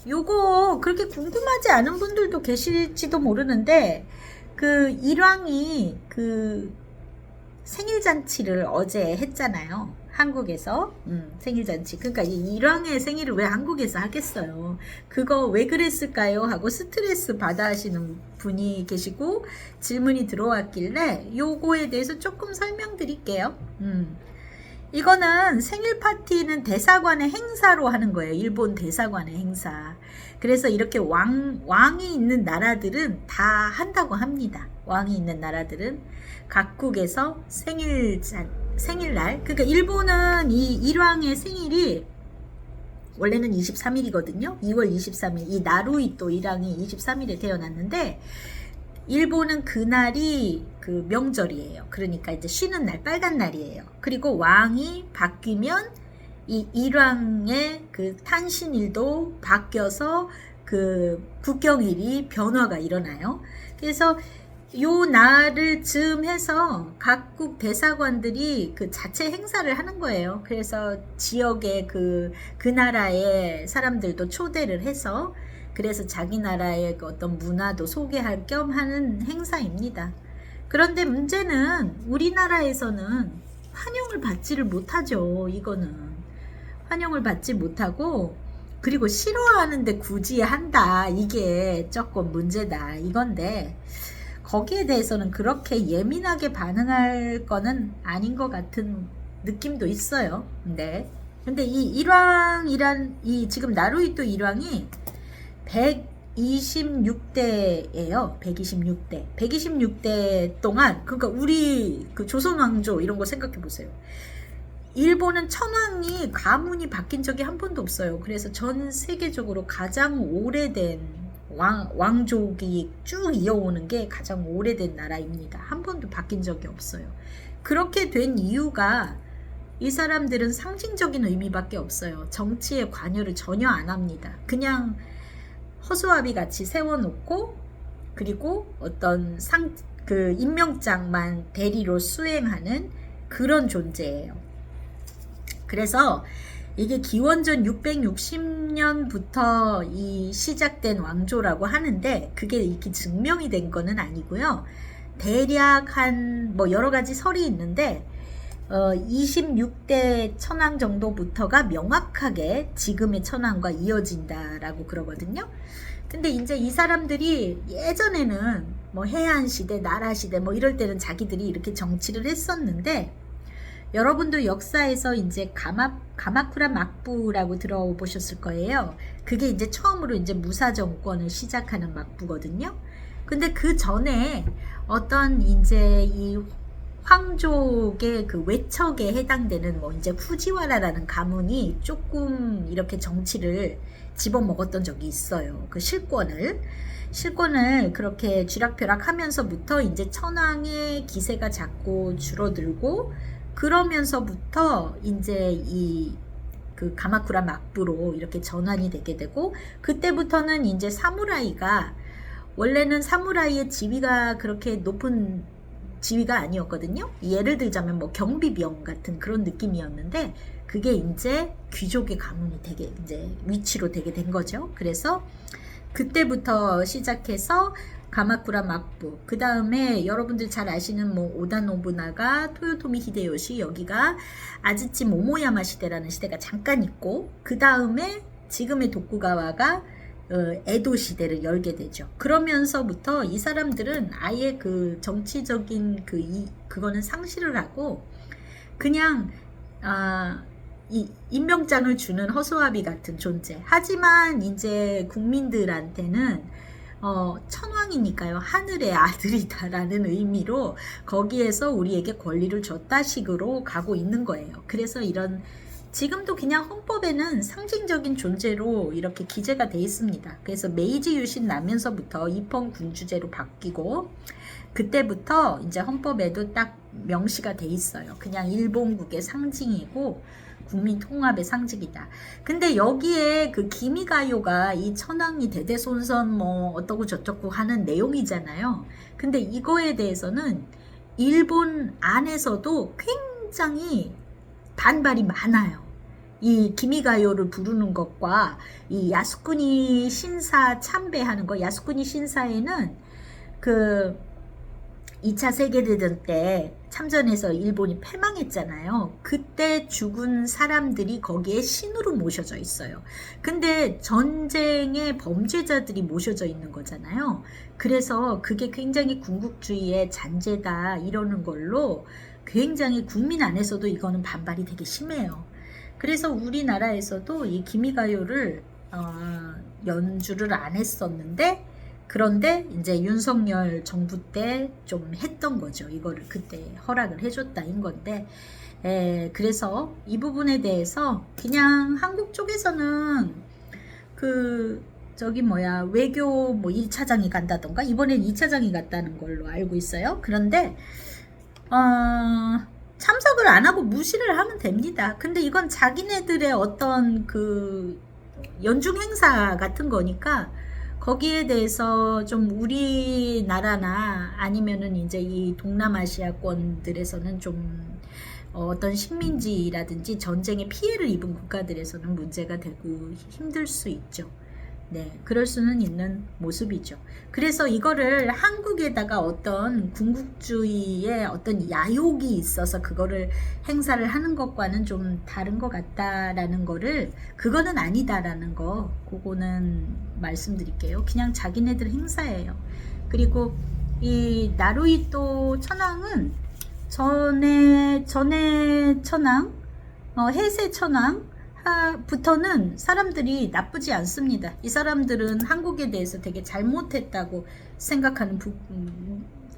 요거 그렇게 궁금하지 않은 분들도 계실지도 모르는데, 그 일왕이 그 생일잔치를 어제 했잖아요. 한국에서. 생일잔치. 그러니까 이 일왕의 생일을 왜 한국에서 하겠어요. 그거 왜 그랬을까요? 하고 스트레스 받아 하시는 분이 계시고 질문이 들어왔길래 요거에 대해서 조금 설명드릴게요. 이거는 생일 파티는 대사관의 행사로 하는 거예요. 일본 대사관의 행사. 그래서 이렇게 왕이 있는 나라들은 다 한다고 합니다. 왕이 있는 나라들은 각국에서 생일날. 그러니까 일본은 이 일왕의 생일이 원래는 23일이거든요. 2월 23일. 이 나루이토 일왕이 23일에 태어났는데, 일본은 그날이 그 명절이에요. 그러니까 이제 쉬는 날, 빨간 날이에요. 그리고 왕이 바뀌면 이 일왕의 그 탄신일도 바뀌어서 그 국경일이 변화가 일어나요. 그래서 요 날을 즈음해서 각국 대사관들이 그 자체 행사를 하는 거예요. 그래서 지역의 그 나라의 사람들도 초대를 해서, 그래서 자기 나라의 그 어떤 문화도 소개할 겸 하는 행사입니다. 그런데 문제는 우리나라에서는 환영을 받지를 못하죠. 이거는 환영을 받지 못하고, 그리고 싫어하는데 굳이 한다, 이게 조금 문제다 이건데, 거기에 대해서는 그렇게 예민하게 반응할 거는 아닌 것 같은 느낌도 있어요. 네. 근데 이 일왕이란 지금 나루이토 일왕이 126대예요. 126대. 126대 동안, 그러니까 우리 그 조선 왕조 이런 거 생각해 보세요. 일본은 천황이 가문이 바뀐 적이 한 번도 없어요. 그래서 전 세계적으로 가장 오래된 왕족이 쭉 이어오는 게 가장 오래된 나라입니다. 한 번도 바뀐 적이 없어요. 그렇게 된 이유가, 이 사람들은 상징적인 의미밖에 없어요. 정치에 관여를 전혀 안 합니다. 그냥 허수아비 같이 세워놓고, 그리고 어떤 그 임명장만 대리로 수행하는 그런 존재예요. 그래서 이게 기원전 660년부터 시작된 왕조라고 하는데, 그게 이렇게 증명이 된 거는 아니고요. 대략 뭐 여러 가지 설이 있는데, 26대 천황 정도부터가 명확하게 지금의 천황과 이어진다라고 그러거든요. 근데 이제 이 사람들이 예전에는 뭐 해안시대, 나라시대 뭐 이럴 때는 자기들이 이렇게 정치를 했었는데, 여러분도 역사에서 이제 가마쿠라 막부라고 들어보셨을 거예요. 그게 이제 처음으로 이제 무사 정권을 시작하는 막부거든요. 근데 그 전에 어떤 이제 이 황족의 그 외척에 해당되는 뭐 이제 후지와라라는 가문이 조금 이렇게 정치를 집어먹었던 적이 있어요. 그 실권을 그렇게 쥐락펴락 하면서부터 이제 천황의 기세가 자꾸 줄어들고, 그러면서부터 이제 그 가마쿠라 막부로 이렇게 전환이 되게 되고, 그때부터는 이제 사무라이가, 원래는 사무라이의 지위가 그렇게 높은 지위가 아니었거든요. 예를 들자면 뭐 경비병 같은 그런 느낌이었는데, 그게 이제 귀족의 가문이 되게 이제 위치로 되게 된 거죠. 그래서 그때부터 시작해서 가마쿠라 막부, 그 다음에 여러분들 잘 아시는 뭐 오다 노부나가, 토요토미 히데요시, 여기가 아즈치 모모야마 시대라는 시대가 잠깐 있고, 그 다음에 지금의 도쿠가와가 에도 시대를 열게 되죠. 그러면서부터 이 사람들은 아예 그 정치적인 그거는 상실을 하고, 그냥 이 임명장을 주는 허수아비 같은 존재. 하지만 이제 국민들한테는 천왕이니까요, 하늘의 아들이다라는 의미로 거기에서 우리에게 권리를 줬다 식으로 가고 있는 거예요. 그래서 지금도 그냥 헌법에는 상징적인 존재로 이렇게 기재가 돼 있습니다. 그래서 메이지 유신 나면서부터 입헌 군주제로 바뀌고, 그때부터 이제 헌법에도 딱 명시가 돼 있어요. 그냥 일본국의 상징이고 국민 통합의 상징이다. 근데 여기에 그 기미가요가 이 천황이 대대손손 뭐 어떠고 저쩌고 하는 내용이잖아요. 근데 이거에 대해서는 일본 안에서도 굉장히 반발이 많아요. 이 기미가요를 부르는 것과 이 야스쿠니 신사 참배하는 거, 야스쿠니 신사에는 그 2차 세계대전 때 참전해서 일본이 패망했잖아요. 그때 죽은 사람들이 거기에 신으로 모셔져 있어요. 근데 전쟁의 범죄자들이 모셔져 있는 거잖아요. 그래서 그게 굉장히 군국주의의 잔재다 이러는 걸로 굉장히 국민 안에서도 이거는 반발이 되게 심해요. 그래서 우리나라에서도 이 기미가요를 연주를 안 했었는데, 그런데 이제 윤석열 정부 때 좀 했던 거죠. 이거를 그때 허락을 해줬다인 건데, 그래서 이 부분에 대해서 그냥 한국 쪽에서는 그 저기 뭐야 외교 뭐 1차장이 간다던가, 이번엔 2차장이 갔다는 걸로 알고 있어요. 그런데 참석을 안 하고 무시를 하면 됩니다. 근데 이건 자기네들의 어떤 그 연중 행사 같은 거니까 거기에 대해서 좀 우리나라나 아니면은 이제 이 동남아시아권들에서는 좀 어떤 식민지라든지 전쟁에 피해를 입은 국가들에서는 문제가 되고 힘들 수 있죠. 네, 그럴 수는 있는 모습이죠. 그래서 이거를 한국에다가 어떤 군국주의의 어떤 야욕이 있어서 그거를 행사를 하는 것과는 좀 다른 것 같다라는 거를, 그거는 아니다라는 거, 그거는 말씀드릴게요. 그냥 자기네들 행사예요. 그리고 이 나루히토 천황은 전에 천황, 해세 천황 부터는 사람들이 나쁘지 않습니다. 이 사람들은 한국에 대해서 되게 잘못했다고 생각하는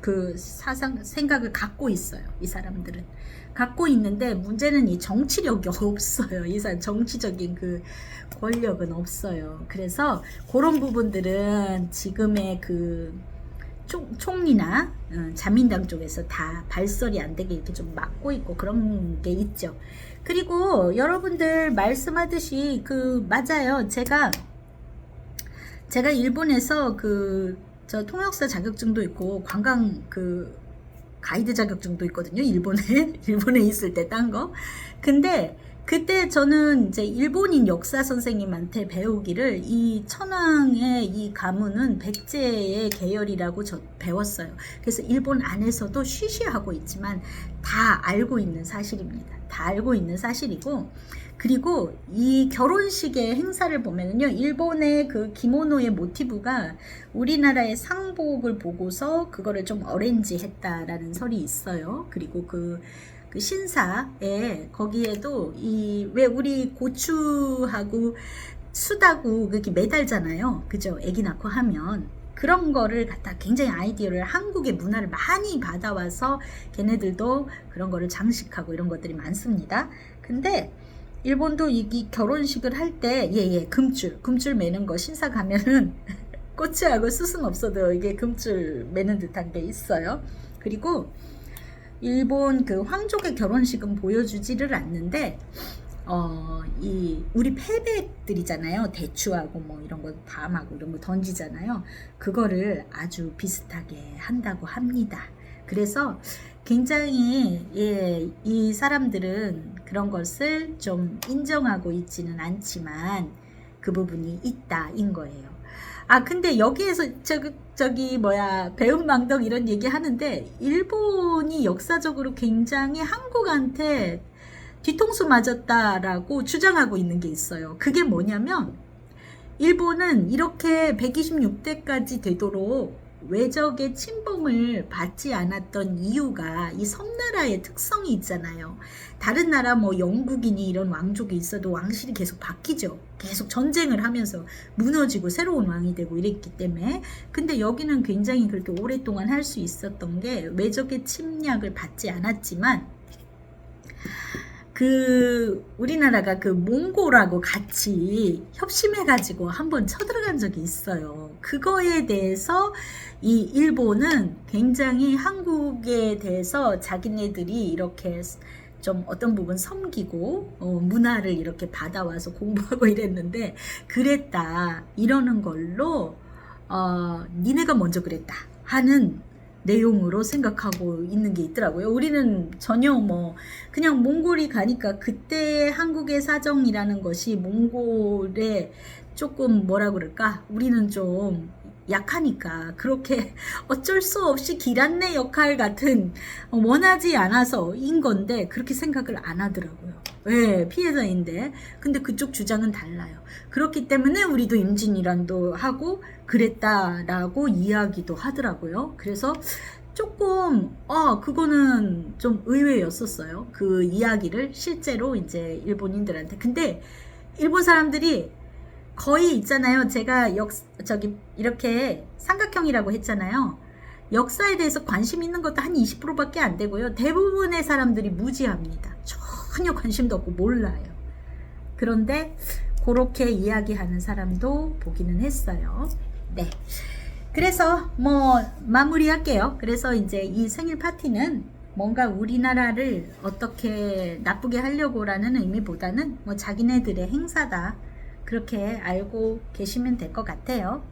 그 생각을 갖고 있어요. 이 사람들은 갖고 있는데, 문제는 이 정치력이 없어요. 이 사람 정치적인 그 권력은 없어요. 그래서 그런 부분들은 지금의 그 총리나 자민당 쪽에서 다 발설이 안 되게 이렇게 좀 막고 있고 그런 게 있죠. 그리고 여러분들 말씀하듯이 맞아요. 제가 일본에서 저 통역사 자격증도 있고 관광 가이드 자격증도 있거든요. 일본에 있을 때 딴 거. 근데 그때 저는 이제 일본인 역사 선생님한테 배우기를, 이 천황의 이 가문은 백제의 계열이라고 배웠어요. 그래서 일본 안에서도 쉬쉬하고 있지만 다 알고 있는 사실입니다. 다 알고 있는 사실이고, 그리고 이 결혼식의 행사를 보면은요, 일본의 그 기모노의 모티브가 우리나라의 상복을 보고서 그거를 좀 어렌지 했다라는 설이 있어요. 그리고 그 신사에 거기에도 왜 우리 고추하고 숯하고 그렇게 매달잖아요. 그죠? 애기 낳고 하면. 그런 거를 갖다 굉장히 아이디어를, 한국의 문화를 많이 받아와서 걔네들도 그런 거를 장식하고 이런 것들이 많습니다. 근데 일본도 이 결혼식을 할 때, 금줄 매는 거, 신사 가면은 고추하고 숯은 없어도 이게 금줄 매는 듯한 게 있어요. 그리고 일본 황족의 결혼식은 보여주지를 않는데, 우리 패백들이잖아요. 대추하고 뭐 이런 거 밤하고 이런 거 던지잖아요. 그거를 아주 비슷하게 한다고 합니다. 그래서 굉장히 이 사람들은 그런 것을 좀 인정하고 있지는 않지만 그 부분이 있다인 거예요. 근데 여기에서 배은망덕 이런 얘기 하는데, 일본이 역사적으로 굉장히 한국한테 뒤통수 맞았다라고 주장하고 있는 게 있어요. 그게 뭐냐면, 일본은 이렇게 126대까지 되도록 외적의 침범을 받지 않았던 이유가 이 섬나라의 특성이 있잖아요. 다른 나라 뭐 영국이니 이런 왕족이 있어도 왕실이 계속 바뀌죠. 계속 전쟁을 하면서 무너지고 새로운 왕이 되고 이랬기 때문에. 근데 여기는 굉장히 그렇게 오랫동안 할 수 있었던 게, 외적의 침략을 받지 않았지만 우리나라가 몽골하고 같이 협심해가지고 한번 쳐들어간 적이 있어요. 그거에 대해서 이 일본은 굉장히 한국에 대해서 자기네들이 이렇게 좀 어떤 부분 섬기고 문화를 이렇게 받아와서 공부하고 이랬는데, 그랬다 이러는 걸로 니네가 먼저 그랬다 하는 내용으로 생각하고 있는 게 있더라고요. 우리는 전혀 뭐 그냥 몽골이 가니까 그때 한국의 사정이라는 것이 몽골에 조금 뭐라 그럴까? 우리는 좀 약하니까 그렇게 어쩔 수 없이 길 안내 역할 같은 원하지 않아서인 건데 그렇게 생각을 안 하더라고요. 예, 피해자인데. 근데 그쪽 주장은 달라요. 그렇기 때문에 우리도 임진왜란도 하고 그랬다라고 이야기도 하더라고요. 그래서 조금 그거는 좀 의외였었어요. 그 이야기를 실제로 이제 일본인들한테. 근데 일본 사람들이 거의 있잖아요. 제가 저기 이렇게 삼각형이라고 했잖아요. 역사에 대해서 관심 있는 것도 한 20%밖에 안 되고요. 대부분의 사람들이 무지합니다. 전혀 관심도 없고 몰라요. 그런데 그렇게 이야기하는 사람도 보기는 했어요. 네. 그래서 뭐 마무리할게요. 그래서 이제 이 생일 파티는 뭔가 우리나라를 어떻게 나쁘게 하려고라는 의미보다는 뭐 자기네들의 행사다. 그렇게 알고 계시면 될 것 같아요.